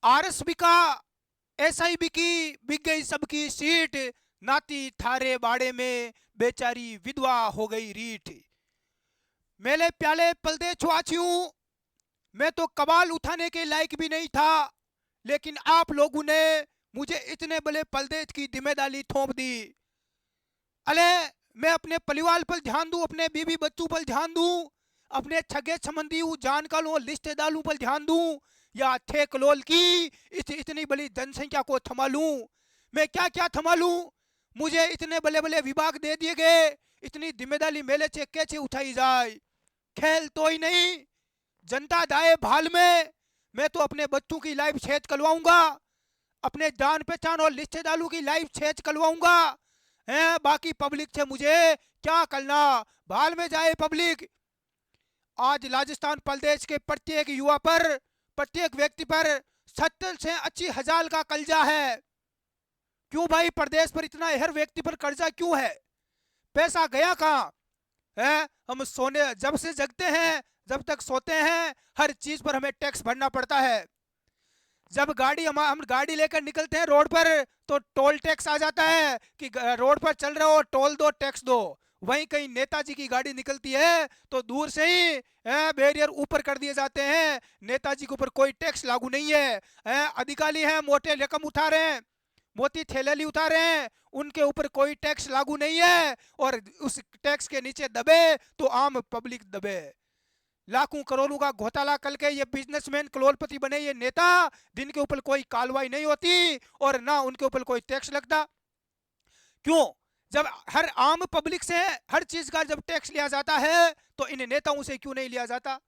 RS बिका, SI बिकी, बिक गई सबकी सीट, नाती थारे बाड़े में बेचारी विधवा हो गई रीठ। मेले प्याले पलदे छुआछियूं, मैं तो कबाल उठाने के लायक भी नहीं था, लेकिन आप लोगों ने मुझे इतने बड़े पलदे की जिम्मेदारी थोप दी। अले मैं अपने परिवार पर ध्यान दूं, अपने बीवी बच्चों पर ध्यान दूं, अपने छगे संबंधी जानकारों रिश्तेदारों पर ध्यान दूं, या थे कलोल की इतनी बड़ी जनसंख्या को संभालूं? मैं क्या क्या संभालूं? मुझे इतने बड़े बड़े विभाग दे दिए गए, इतनी जिम्मेदारी मेले से कैसे उठाई जाए? खेल तो ही नहीं, जनता जाए भाल में, मैं तो अपने बच्चों की लाइफ सेट करवाऊंगा, अपने जान पहचान और रिश्तेदारों की लाइफ सेट करवाऊंगा। है बाकी पब्लिक से मुझे क्या करना, भाल में जाए पब्लिक। आज राजस्थान प्रदेश के प्रत्येक युवा पर, प्रत्येक व्यक्ति पर 70 से 80 हजार का कर्जा है। क्यों भाई प्रदेश पर इतना, हर व्यक्ति पर कर्जा क्यों है? पैसा गया कहाँ है? हम सोने जब से जगते हैं, जब तक सोते हैं, हर चीज पर हमें टैक्स भरना पड़ता है। जब हम गाड़ी लेकर निकलते हैं रोड पर, तो टोल टैक्स आ जाता है कि रोड पर चल रहे हो, टोल दो, टैक्स दो। वहीं कहीं नेताजी की गाड़ी निकलती है तो दूर से ही बैरियर ऊपर कर दिए जाते हैं, नेताजी के ऊपर कोई टैक्स लागू नहीं है, अधिकारी हैं मोटे रकम उठा रहे हैं, मोटी थैली उठा रहे हैं, उनके ऊपर कोई टैक्स लागू नहीं है, और उस टैक्स के नीचे दबे तो आम पब्लिक दबे। लाखों करोड़ों का घोटाला करके ये बिजनेसमैन करोड़पति बने ये नेता, जिनके ऊपर कोई कार्रवाई नहीं होती और ना उनके ऊपर कोई टैक्स लगता। क्यों? जब हर आम पब्लिक से हर चीज का जब टैक्स लिया जाता है, तो इन नेताओं से क्यों नहीं लिया जाता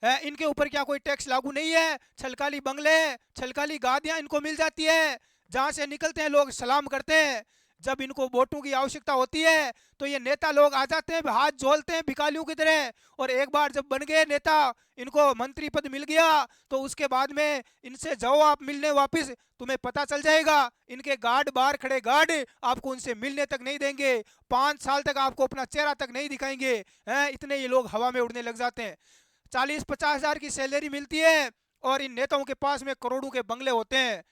है? इनके ऊपर क्या कोई टैक्स लागू नहीं है? छलकाली बंगले, छलकाली गादियां इनको मिल जाती है, जहां से निकलते हैं लोग सलाम करते हैं। जब इनको वोटों की आवश्यकता होती है तो ये नेता लोग आ जाते हैं, हाथ जोलते हैं भिखारियों की तरह, और एक बार जब बन गए नेता, इनको मंत्री पद मिल गया, तो उसके बाद में इनसे जाओ आप मिलने वापस, तुम्हें पता चल जाएगा, इनके गार्ड, बाहर खड़े गार्ड आपको उनसे मिलने तक नहीं देंगे, 5 साल तक आपको अपना चेहरा तक नहीं दिखाएंगे। हैं, इतने ये लोग हवा में उड़ने लग जाते हैं। 40-50 हजार की सैलरी मिलती है, और इन नेताओं के पास में करोड़ों के बंगले होते हैं,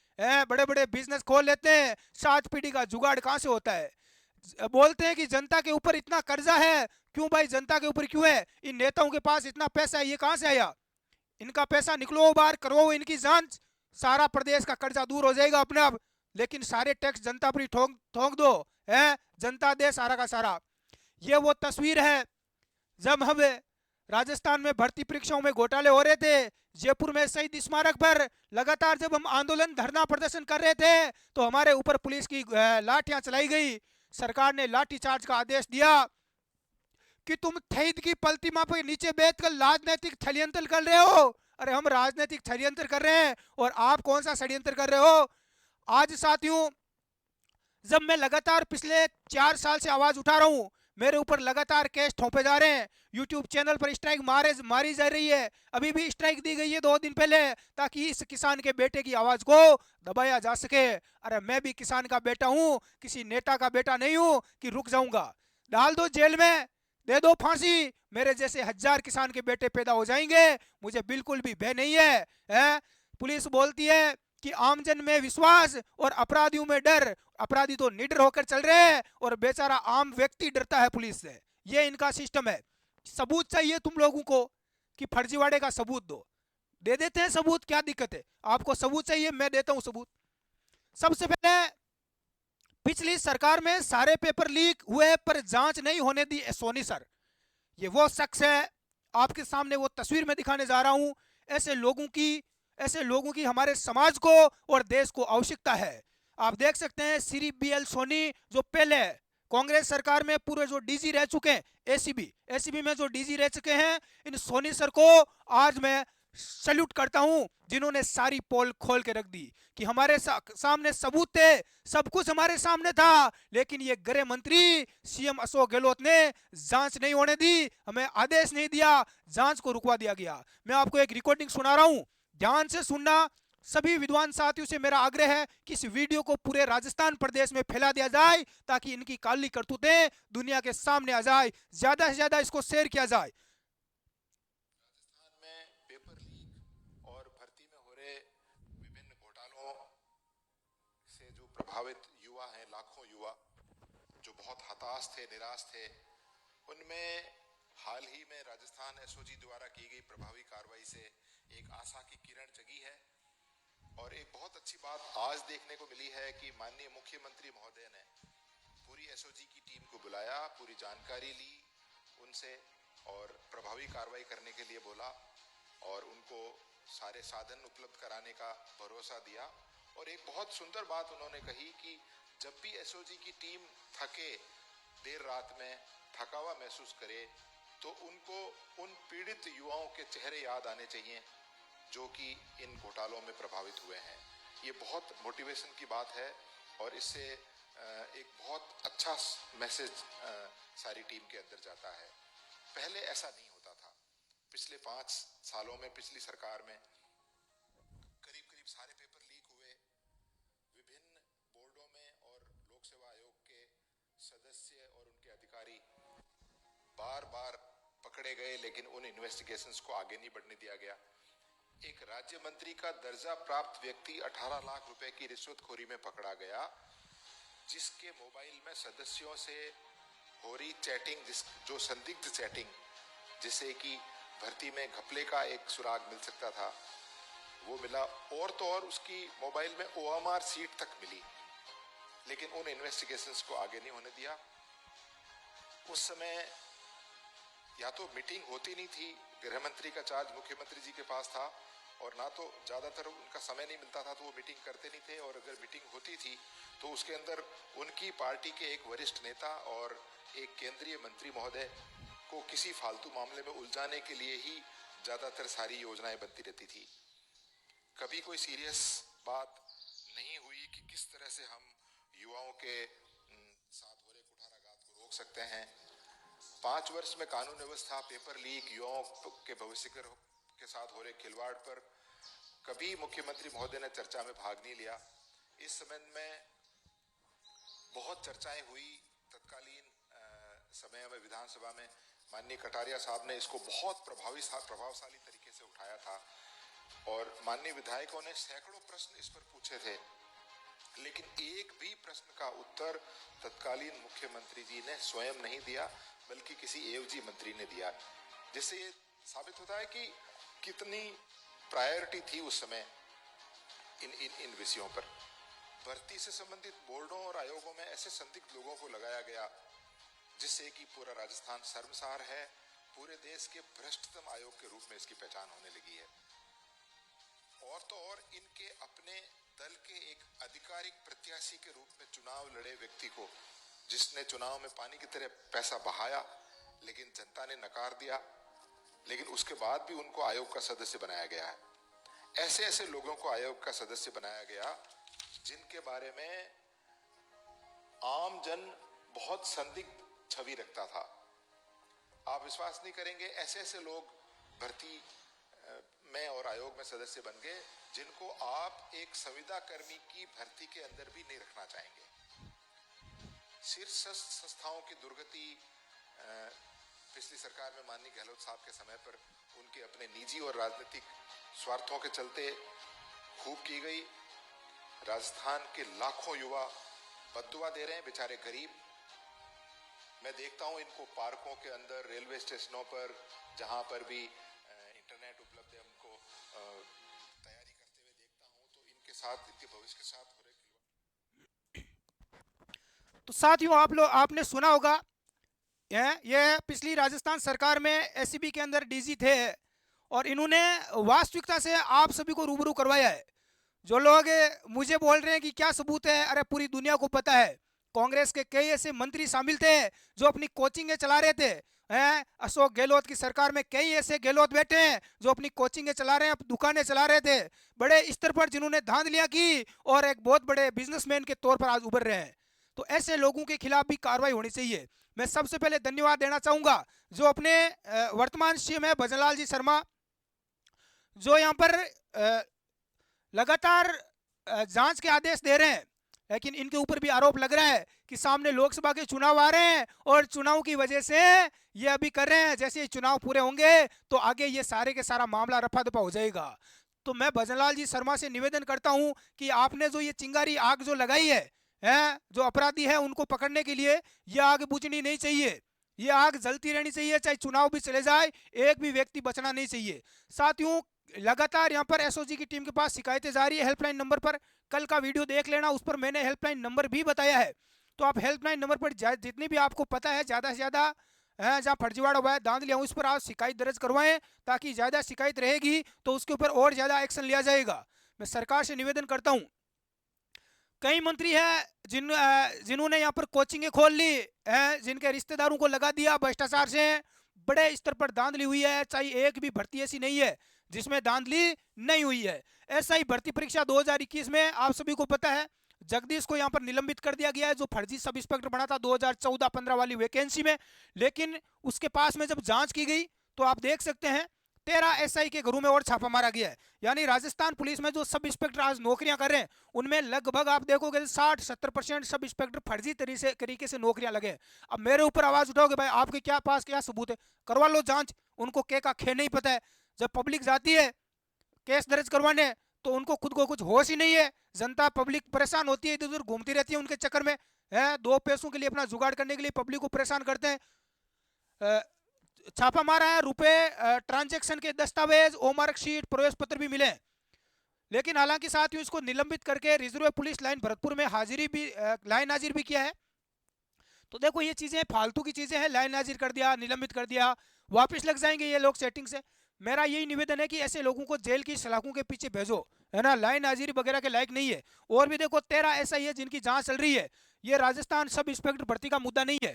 बड़े बड़े बिजनेस खोल लेते हैं। 7 पीढ़ी का जुगाड़ कहां से होता है? बोलते हैं कि जनता के ऊपर इतना कर्जा है। क्यों भाई, जनता के ऊपर क्यों है? इन नेताओं के पास इतना पैसा है, ये कहां से आया? इनका पैसा निकलो बाहर, करवाओ इनकी जांच, सारा प्रदेश का कर्जा दूर हो जाएगा अपने आप। लेकिन सारे टैक्स जनता पर ही ठोक ठोक दो, है जनता दे सारा का सारा। ये वो तस्वीर है जब हम राजस्थान में भर्ती परीक्षाओं में घोटाले हो रहे थे, जयपुर में शहीद स्मारक पर लगातार जब हम आंदोलन, धरना प्रदर्शन कर रहे थे, तो हमारे ऊपर पुलिस की लाठियां चलाई गई। सरकार ने लाठीचार्ज का आदेश दिया कि तुम शहीद की प्रतिमा पर नीचे बैठकर राजनीतिक षड्यंत्र कर रहे हो। अरे हम राजनीतिक षड्यंत्र कर रहे हैं, और आप कौन सा षड्यंत्र कर रहे हो? आज साथियों, जब मैं लगातार पिछले 4 साल से आवाज उठा रहा हूं, मेरे ऊपर लगातार केस ठोंपे जा रहे हैं, यूट्यूब चैनल पर स्ट्राइक मारी जा रही है, अभी भी स्ट्राइक दी गई है 2 दिन पहले, ताकि इस किसान के बेटे की आवाज को दबाया जा सके। अरे मैं भी किसान का बेटा हूं, किसी नेता का बेटा नहीं हूं कि रुक जाऊंगा। डाल दो जेल में, दे दो फांसी, मेरे जैसे 1000 किसान के बेटे पैदा हो जाएंगे, मुझे बिल्कुल भी भय नहीं है? पुलिस बोलती है कि आमजन में विश्वास और अपराधियों में डर। अपराधी तो निडर होकर चल रहे हैं, और बेचारा आम व्यक्ति डरता है पुलिस से। ये इनका सिस्टम है। सबूत चाहिए तुम लोगों को कि फर्जीवाड़े का सबूत दो, दे देते हैं सबूत, क्या दिक्कत है? आपको सबूत चाहिए, मैं देता हूं सबूत। सबसे पहले, पिछली सरकार में सारे पेपर लीक हुए पर जांच नहीं होने दी सोनी सर। ये वो शख्स है, आपके सामने वो तस्वीर में दिखाने जा रहा हूं। ऐसे लोगों की हमारे समाज को और देश को आवश्यकता है। आप देख सकते हैं श्री BL सोनी, जो पहले कांग्रेस सरकार में पूरे जो डीजी रह चुके हैं, एसीबी में जो डीजी रह चुके हैं, इन सोनी सर को आज मैं सल्यूट करता हूं, जिन्होंने सारी पोल खोल के रख दी कि हमारे सामने सबूत थे, सब कुछ हमारे सामने था, लेकिन ये गृह मंत्री सीएम अशोक गहलोत ने जांच नहीं होने दी, हमें आदेश नहीं दिया, जांच को रुकवा दिया गया। मैं आपको एक रिकॉर्डिंग सुना रहा हूं, ध्यान से सुनना। सभी विद्वान साथियों से मेरा आग्रह है कि इस वीडियो को पूरे राजस्थान प्रदेश में फैला दिया जाए, ताकि इनकी काली करतूतें दुनिया के सामने आ जाए, ज्यादा से ज्यादा इसको शेयर किया जाए। राजस्थान में पेपर लीक और भर्ती में हो रहे विभिन्न घोटाले प्रभावित युवा हैं, लाखों युवा जो बहुत हताश थे, निराश थे, उनमें हाल ही में राजस्थान एसओजी द्वारा की गई प्रभावी कार्रवाई से एक आशा की किरण जगी है। और एक बहुत अच्छी बात आज देखने को मिली है कि माननीय मुख्यमंत्री महोदय ने पूरी एसओजी की टीम को बुलाया, पूरी जानकारी ली उनसे और प्रभावी कार्रवाई करने के लिए बोला और उनको सारे साधन उपलब्ध कराने का भरोसा दिया। और एक बहुत सुंदर बात उन्होंने कही कि जब भी एसओजी की टीम थके, देर रात में थका हुआ महसूस करे, तो उनको उन पीड़ित युवाओं के चेहरे याद आने चाहिए जो कि इन घोटालों में प्रभावित हुए हैं। ये बहुत मोटिवेशन की बात है और इससे एक बहुत अच्छा मैसेज सारी टीम के अंदर जाता है। पहले ऐसा नहीं होता था। पिछले 5 सालों में पिछली सरकार में करीब करीब सारे पेपर लीक हुए। विभिन्न बोर्डों में और लोक सेवा आयोग के सदस्य और उनके अधिकारी बार बार पकड़े गए, लेकिन उन इन्वेस्टिगेशंस को आगे नहीं बढ़ने दिया गया। एक राज्य मंत्री का दर्जा प्राप्त व्यक्ति 18 लाख रुपए की रिश्वतखोरी में पकड़ा गया, जिसके मोबाइल में सदस्यों से हो रही चैटिंग, जो संदिग्ध चैटिंग, जिसे कि भर्ती में घपले का एक सुराग मिल सकता था, वो मिला। और तो और उसकी मोबाइल में ओएमआर सीट तक मिली, लेकिन उन इन्वेस्टिगेशंस को आगे नहीं होने दिया। उस समय या तो मीटिंग होती नहीं थी, गृह मंत्री का चार्ज मुख्यमंत्री जी के पास था, और ना तो ज्यादातर उनका समय नहीं मिलता था तो वो मीटिंग करते नहीं थे, और अगर मीटिंग होती थी तो उसके अंदर उनकी पार्टी के एक वरिष्ठ नेता और एक केंद्रीय मंत्री महोदय को किसी फालतू मामले में उलझाने के लिए ही ज्यादातर सारी योजनाएं बनती रहती थी। कभी कोई सीरियस बात नहीं हुई कि किस तरह से हम युवाओं के साथ हो रहे कुठाराघात को रोक सकते हैं। 5 वर्ष में कानून व्यवस्था, पेपर लीक, युवाओं के भविष्य के साथ हो रहे खिलवाड़ पर कभी मुख्यमंत्री महोदय ने चर्चा में भाग नहीं लिया। इस संबंध में बहुत चर्चाएं हुई। तत्कालीन समय में विधानसभा में माननीय कटारिया साहब ने इसको बहुत प्रभावशाली तरीके से उठाया था और माननीय विधायकों ने सैकड़ों प्रश्न इस पर पूछे थे, लेकिन एक भी प्रश्न का उत्तर तत्कालीन मुख्यमंत्री जी ने स्वयं नहीं दिया, बल्कि किसी एवजी मंत्री ने दिया, जिससे ये साबित होता है कि कितनी प्रायोरिटी थी उस समय इन विषयों पर। भर्ती से संबंधित बोर्डों और आयोगों में ऐसे संदिग्ध लोगों को लगाया गया जिससे कि पूरा राजस्थान शर्मसार है। पूरे देश के भ्रष्टतम आयोग के रूप में इसकी पहचान होने लगी है। और तो और इनके अपने दल के एक आधिकारिक प्रत्याशी के रूप में चुनाव लड़े व्यक्ति को, जिसने चुनाव में पानी की तरह पैसा बहाया, लेकिन जनता ने नकार दिया, लेकिन उसके बाद भी उनको आयोग का सदस्य बनाया गया है। ऐसे ऐसे लोगों को आयोग का सदस्य बनाया गया जिनके बारे में आम जन बहुत संदिग्ध छवि रखता था। आप विश्वास नहीं करेंगे, ऐसे ऐसे लोग भर्ती में और आयोग में सदस्य बन गए जिनको आप एक संविदा कर्मी की भर्ती के अंदर भी नहीं रखना चाहेंगे। शीर्ष संस्थाओं की दुर्गति पिछली सरकार में माननीय गहलोत साहब के समय पर उनके अपने निजी और राजनीतिक स्वार्थों के चलते खूब की गई। राजस्थान के लाखों युवा बद्दुआ दे रहे हैं, बेचारे गरीब। मैं देखता हूं इनको पार्कों के अंदर, रेलवे स्टेशनों पर, जहां पर भी इंटरनेट उपलब्ध है, उनको तैयारी करते हुए देखता हूं, तो इनके साथ, इनके भविष्य के साथ हो रहे। तो साथियों, आपने सुना होगा, ये पिछली राजस्थान सरकार में एसीबी के अंदर डीजी थे और इन्होंने वास्तविकता से आप सभी को रूबरू करवाया है। जो लोग मुझे बोल रहे हैं कि क्या सबूत है, अरे पूरी दुनिया को पता है। कांग्रेस के कई ऐसे मंत्री शामिल थे जो अपनी कोचिंगें चला रहे थे। अशोक गहलोत की सरकार में कई ऐसे गहलोत बैठे हैं जो अपनी कोचिंगें चला रहे हैं, दुकानें चला रहे थे, बड़े स्तर पर, जिन्होंने धांधलियां की और एक बहुत बड़े बिजनेसमैन के तौर पर आज उभर रहे हैं। तो ऐसे लोगों के खिलाफ भी कार्रवाई होनी चाहिए। मैं सबसे पहले धन्यवाद देना चाहूंगा जो अपने वर्तमान सीएम है भजनलाल जी शर्मा, जो यहाँ पर लगातार जांच के आदेश दे रहे हैं, लेकिन इनके ऊपर भी आरोप लग रहा है कि सामने लोकसभा के चुनाव आ रहे हैं और चुनाव की वजह से ये अभी कर रहे हैं, जैसे चुनाव पूरे होंगे तो आगे ये सारे के सारा मामला रफा दफा हो जाएगा। तो मैं भजनलाल जी शर्मा से निवेदन करता हूं कि आपने जो ये चिंगारी आग जो लगाई है, जो अपराधी है उनको पकड़ने के लिए ये आग बुझनी नहीं चाहिए। ये आग जलती रहनी चाहिए, चाहे चुनाव भी चले जाए, एक भी व्यक्ति बचना नहीं चाहिए। साथियों, लगातार यहाँ पर एसओजी की टीम के पास शिकायतें जा रही है हेल्पलाइन नंबर पर। कल का वीडियो देख लेना, उस पर मैंने हेल्पलाइन नंबर भी बताया है। तो आप हेल्पलाइन नंबर पर जितनी भी आपको पता है ज़्यादा से ज़्यादा जहाँ फर्जीवाड़ा हुआ है, दांत लिया हूँ, उस पर आप शिकायत दर्ज करवाएं, ताकि ज़्यादा शिकायत रहेगी तो उसके ऊपर और ज़्यादा एक्शन लिया जाएगा। मैं सरकार से निवेदन करता हूँ, कई मंत्री हैं जिन्होंने यहाँ पर कोचिंगें खोल ली है, जिनके रिश्तेदारों को लगा दिया, भ्रष्टाचार से बड़े स्तर पर धांधली हुई है। चाहे एक भी भर्ती ऐसी नहीं है जिसमें धांधली नहीं हुई है। ऐसा ही भर्ती परीक्षा 2021 में आप सभी को पता है, जगदीश को यहाँ पर निलंबित कर दिया गया है, जो फर्जी सब इंस्पेक्टर बना था 2014-15 वाली वैकेंसी में। लेकिन उसके पास में जब जांच की गई तो आप देख सकते हैं 13 एसआई के घरों में और छापा मारा गया है। यानी राजस्थान पुलिस में जो सब इंस्पेक्टर आज नौकरियां कर रहे हैं, उनमें लगभग आप देखोगे 60-70% सब इंस्पेक्टर फर्जी तरीके से नौकरियां लगे। अब मेरे ऊपर आवाज उठाओगे, भाई आपके क्या पास क्या सबूत है, करवा लो जांच। उनको के का खे नहीं पता है। जब पब्लिक जाती है केस दर्ज करवाने तो उनको खुद को कुछ होश ही नहीं है। जनता पब्लिक परेशान होती है, इधर उधर घूमती रहती है उनके चक्कर में, है दो पैसों के लिए अपना जुगाड़ करने के लिए पब्लिक को परेशान करते हैं। छापा मारा है, रुपए ट्रांजैक्शन के दस्तावेज, ओ मार्कशीट, प्रवेश पत्र भी मिले। लेकिन हालांकि साथियों इसको निलंबित करके रिजर्व पुलिस लाइन भरतपुर में हाजिरी भी लाइन हाजिर भी किया है। तो देखो ये चीजें फालतू की चीजें हैं, लाइन हाजिर कर दिया, निलंबित कर दिया, वापस लग जाएंगे ये लोग सेटिंग से। मेरा यही निवेदन है कि ऐसे लोगों को जेल की सलाखों के पीछे भेजो, है ना, लाइन हाजिरी वगैरह के लायक नहीं है। और भी देखो 13 ऐसा ही है जिनकी जांच चल रही है। ये राजस्थान सब इंस्पेक्टर भर्ती का मुद्दा नहीं है।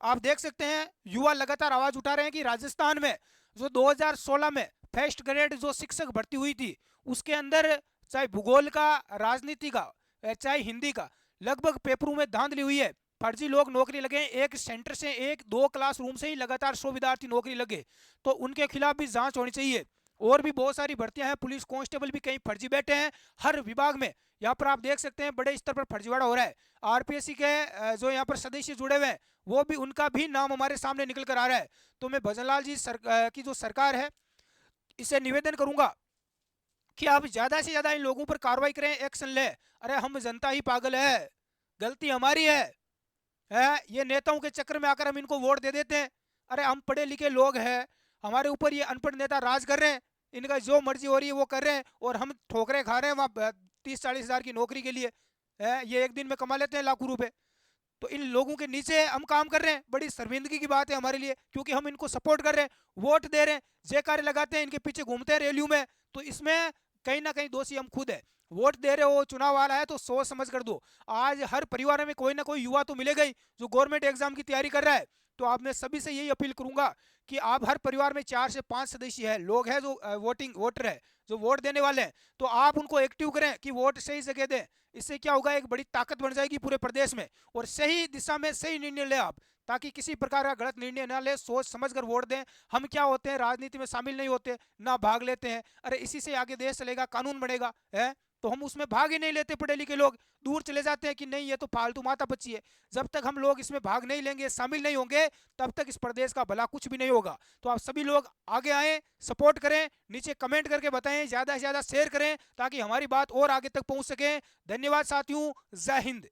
आप देख सकते हैं युवा लगातार आवाज उठा रहे हैं कि राजस्थान में जो 2016 में फर्स्ट ग्रेड जो शिक्षक भर्ती हुई थी, उसके अंदर चाहे भूगोल का, राजनीति का, चाहे हिंदी का, लगभग पेपरों में धांधली हुई है। फर्जी लोग नौकरी लगे, एक सेंटर से, एक दो क्लासरूम से ही लगातार 100 विद्यार्थी नौकरी लगे। तो उनके खिलाफ भी जांच होनी चाहिए। और भी बहुत सारी भर्तियां हैं, पुलिस कांस्टेबल भी कहीं फर्जी बैठे हैं हर विभाग में। यहाँ पर आप देख सकते हैं बड़े स्तर पर फर्जीवाड़ा हो रहा है। आरपीएससी के जो यहाँ पर सदस्य जुड़े हुए हैं, वो भी, उनका भी नाम हमारे सामने निकल कर आ रहा है। तो मैं भजनलाल जी की जो सरकार है, इसे निवेदन करूंगा कि आप ज्यादा से ज्यादा इन लोगों पर कार्रवाई करें, एक्शन ले। अरे हम जनता ही पागल है, गलती हमारी है, ये नेताओं के चक्कर में आकर हम इनको वोट दे देते हैं। अरे हम पढ़े लिखे लोग हैं, हमारे ऊपर ये अनपढ़ नेता राज कर रहे हैं, इनका जो मर्जी हो रही है वो कर रहे हैं, और हम ठोकरे खा रहे हैं वहाँ 30-40 हजार की नौकरी के लिए। है, ये एक दिन में कमा लेते हैं लाखों रुपए। तो इन लोगों के नीचे हम काम कर रहे हैं, बड़ी शर्मिंदगी की बात है हमारे लिए, क्योंकि हम इनको सपोर्ट कर रहे हैं, वोट दे रहे हैं, जयकारे लगाते हैं, इनके पीछे घूमते हैं रैलियों में। तो इसमें कहीं ना कहीं दोषी हम खुद है। वोट दे रहे हो, चुनाव आ रहा है तो सोच समझ कर दो। आज हर परिवार में कोई ना कोई युवा तो मिलेगा ही जो गवर्नमेंट एग्जाम की तैयारी कर रहा है। तो आप, मैं सभी से यही अपील करूंगा कि आप, हर परिवार में 4 से 5 सदस्य है, लोग हैं जो वोटर है, जो वोट देने वाले हैं, तो आप उनको एक्टिव करें कि वोट सही जगह दें। इससे क्या होगा, एक बड़ी ताकत बन जाएगी पूरे प्रदेश में, और सही दिशा में सही निर्णय ले आप, ताकि किसी प्रकार का गलत निर्णय ना ले, सोच समझ कर वोट दें। हम क्या होते हैं, राजनीति में शामिल नहीं होते, ना भाग लेते हैं। अरे इसी से आगे देश चलेगा, कानून बनेगा, है, तो हम उसमें भाग ही नहीं लेते। पढ़े लिखे लोग दूर चले जाते हैं कि नहीं ये तो फालतू माता बच्ची है। जब तक हम लोग इसमें भाग नहीं लेंगे, शामिल नहीं होंगे, तब तक इस प्रदेश का भला कुछ भी नहीं होगा। तो आप सभी लोग आगे आएं, सपोर्ट करें, नीचे कमेंट करके बताएं, ज़्यादा से ज़्यादा शेयर करें, ताकि हमारी बात और आगे तक पहुंच सके। धन्यवाद साथियों, जय हिंद।